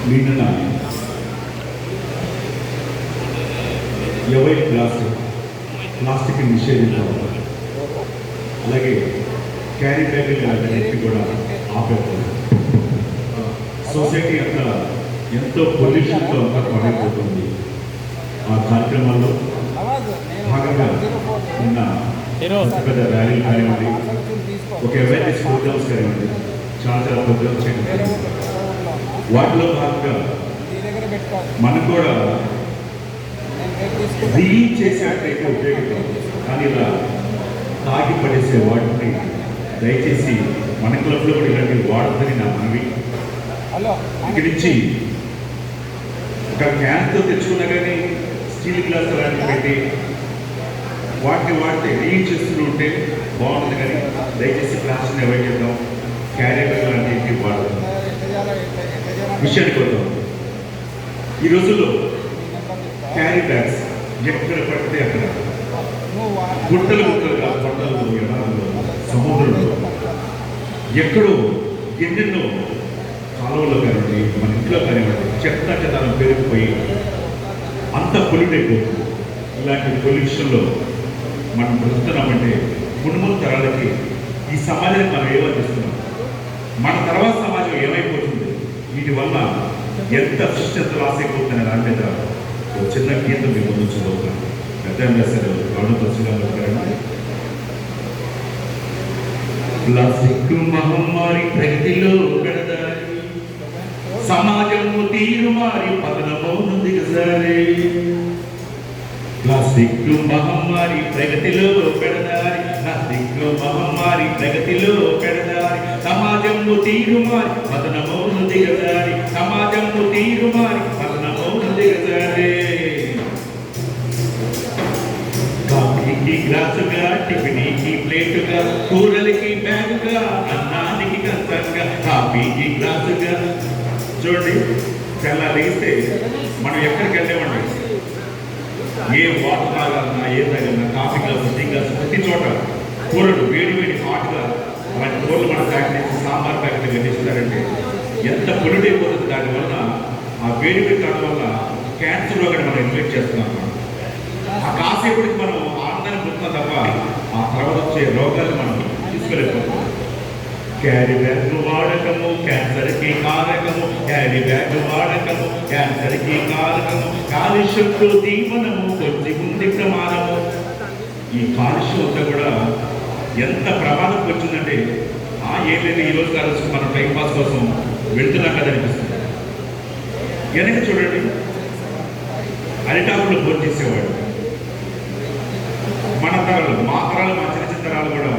నిన్న ఎవరి ప్లాస్టిక్ నిషేధించాలి, అలాగే క్యారీ బ్యాగులు అన్నింటినీ కూడా ఆపేస్తారు. సొసైటీ అంతా ఎంతో పొల్యూషన్తో అంతా పాడైపోతుంది. ఆ కార్యక్రమాల్లో భాగంగా ఉన్న పెద్ద ర్యాలీలు కానివ్వండి, ఒక అవేర్నెస్ ప్రోగ్రామ్స్ కానివ్వండి, చాలా ప్రోగ్రామ్స్ చేయడం. వాటిలో భాగంగా మనం కూడా రీయూజ్ చేసేటైతే ఉపయోగిస్తాం, కానీ ఇలా తాగి పడేసే వాటిని దయచేసి మన క్లబ్లో కూడా ఇలాంటివి వాడదని నా మనవి. ఇక్కడి నుంచి ఒక క్యాన్తో తెచ్చుకున్నా కానీ స్టీల్ గ్లాస్ అలాంటివి పెట్టి వాటిని వాడితే రీయూజ్ చేస్తూ ఉంటే బాగుంటుంది. కానీ దయచేసి ప్లాస్టిక్ని అవాయిడ్ చేద్దాం, క్యారీ బ్యాగ్ లాంటివి వాడదాం. విషయానికి వద్దాం. ఈ రోజుల్లో క్యారీ బ్యాగ్స్ ఎక్కడ పడితే అక్కడ గుట్టలు గుట్టలుగా కొండల్లో, ఎడారుల్లో, సముద్రంలో, ఎక్కడో ఎన్నెన్నో కాలువలో కానివ్వండి, మన ఇంట్లో కానివ్వండి, చెత్త చెదారం పెరిగిపోయి అంత పొల్యూట్ అయిపోతుంది. ఇలాంటి పొల్యూషన్లో మనం బ్రతుకుతున్నామంటే మున్ముందు తరాలకి ఈ సమాజానికి మనం ఏమనిపిస్తున్నాం, మన తర్వాత సమాజం ఏమైపోతుంది, వీటి వల్ల ఎంత సృష్టి ఎంత లాస్ అయిపోతుందని దాని మీద ఒక చిన్న గీతం మీ ముందు చదువుతాను. పెద్ద ప్లాస్టిక్ మహమ్మారి ప్రగతిలో పెడదారి, సమాజము తీరు మారి పతనమౌను దిగజారి. ప్లాస్టిక్ మహమ్మారి ప్రగతిలో పెడదారి, ప్లాస్టిక్ మహమ్మారి ప్రగతిలో పెడదారి, సమాజము తీరు మారి పతనమౌను దిగజారి, సమాజము తీరు మారి పతనమౌను దిగజారి. కాఫీకి గ్లాసుగా, టిఫినీకి ప్లేటుగా, కూరలకి బ్యాగుగా, అన్నానికి కష్టంగా, కాఫీకి గ్లాసుగా. చూడండి, చాలా లేస్తే మనం ఎక్కడికి వెళ్ళేమండి, ఏ వాటర్ తాగాలన్నా, ఏ తాగలన్నా, కాఫీ గ్లాసు, టీ గ్లాసు, ప్రతి చోట కూరలు వేడి వేడి హాట్గా అలాంటి కూరలు మన ప్యాకెట్ చేసి సాంబార్ ప్యాకెట్ కట్టిస్తారంటే ఎంత పొల్యూట్ అయిపోతుంది. దానివల్ల ఆ వేడి వేడి కావడం వల్ల క్యాన్సర్ రోగాన్ని మనం ఇన్ఫెక్ట్ చేస్తున్నాం. ఆ కాసేపటికి మనం ఆనందాన్ని పొందుతాం తప్ప ఆ తర్వాత వచ్చే రోగాన్ని మనం తీసుకెళ్ళిపోతాం. క్యారీ బ్యాగ్ వాడకము క్యాన్సర్కి కారకము, క్యారీ బ్యాగ్ వాడకము క్యాన్సర్కి కారకము, కాలుష్యంతో దీవనము కొద్ది ఉంది ప్రమాదము. ఈ కాలుష్యం అంతా కూడా ఎంత ప్రమాదం వచ్చిందంటే ఏం లేదు, ఈరోజు కాదు మనం టైంపాస్ కోసం వెళ్తున్నాం కదా అనిపిస్తుంది. వెనక చూడండి, అరిటాకులు భోజనం చేసేవాడు. మన తరాలు, మా తరాలు, మా చిన్న చిన్న తరాలు కూడా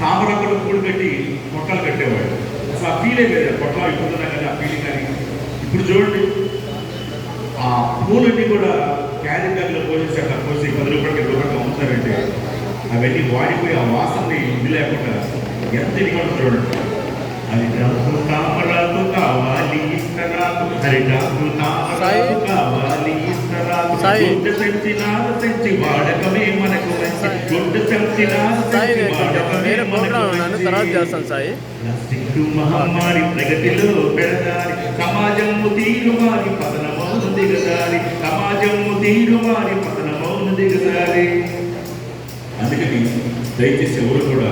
తామరాకులు పూలు పెట్టి మొక్కలు కట్టేవాడు. అసలు ఆ ఫీలే లేదు, పొట్టలు అయిపోతున్నాం కానీ ఆ ఫీలింగ్. కానీ ఇప్పుడు చూడండి, ఆ పూలన్నీ కూడా క్యారీ బ్యాగ్లో పోసేసి అట్లా పోసి 10 రూపాయలకి 20 రూపాయలకి అమ్ముతారంటే అవన్నీ వాడిపోయి ఆ వాసనని ఇది లేకుండా ఎంత ఇదిగా చూడండి. అరిటాకు తామరాకు కావాలి ఇస్తరాకు, అరిటాకు తామరాకు కావాలి ఇస్తరాకు, గుడ్డ సంచినాలు సంచి వాడకమే మనకు మంచి, గుడ్డ సంచినాలు సంచి వాడకమే మనకు మంచి. ప్లాస్టిక్ మహమ్మారి ప్రగతిలో పెడదారి, సమాజము తీరు మారి పతనమౌను దిగజారి, సమాజము తీరు మారి పతనమౌను దిగజారి. అందుకని దయచేసి ఎవరు కూడా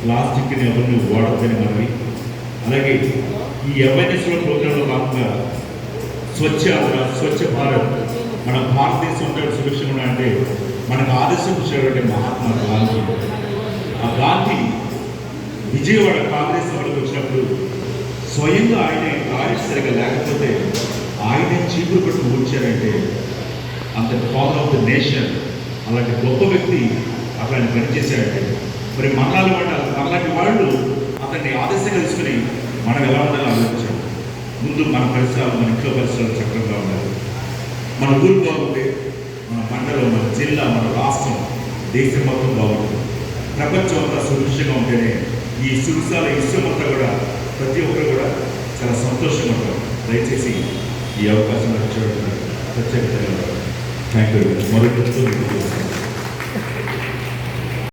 ప్లాస్టిక్ని ఎవరిని వాడద్దని మనవి. అలాగే ఈ అవేర్నెస్లో ప్రోగ్రాంలో భాగంగా స్వచ్ఛ ఆంధ్ర, స్వచ్ఛ భారత్, మన భారతదేశంలో సురక్షణ అంటే మనకు ఆదర్శం ఇచ్చినటువంటి మహాత్మా గాంధీ. ఆ గాంధీ విజయవాడ కాంగ్రెస్ సభలకు వచ్చినప్పుడు స్వయంగా ఆయనే ఆయుష్ సరిగా లేకపోతే ఆయనే చీపురు పట్టు ఊడ్చారంటే అంత ఫాదర్ ఆఫ్ ద నేషన్, అలాంటి గొప్ప వ్యక్తి అట్లాంటి పనిచేశాడంటే మరి మనలాంటి వాళ్ళు అతన్ని ఆదర్శంగా తీసుకుని మనం ఎలా ఉండాలో ఆలోచించాం. ముందు మన పరిసరాలు, మన ఇంట్లో పరిసరాలు చక్కగా ఉండాలి. మన ఊరు బాగుంటే మన మండలం, మన జిల్లా, మన రాష్ట్రం, దేశం మొత్తం బాగుంటుంది. ప్రపంచం అంతా సురక్షితంగా ఉంటేనే ఈ సురక్షాల ఇష్టం అంతా కూడా ప్రతి ఒక్కరు కూడా చాలా సంతోషంగా ఉంటారు. దయచేసి ఈ అవకాశం ఇచ్చేటువంటి ప్రత్యేకత థ్యాంక్ యూ. మొదటి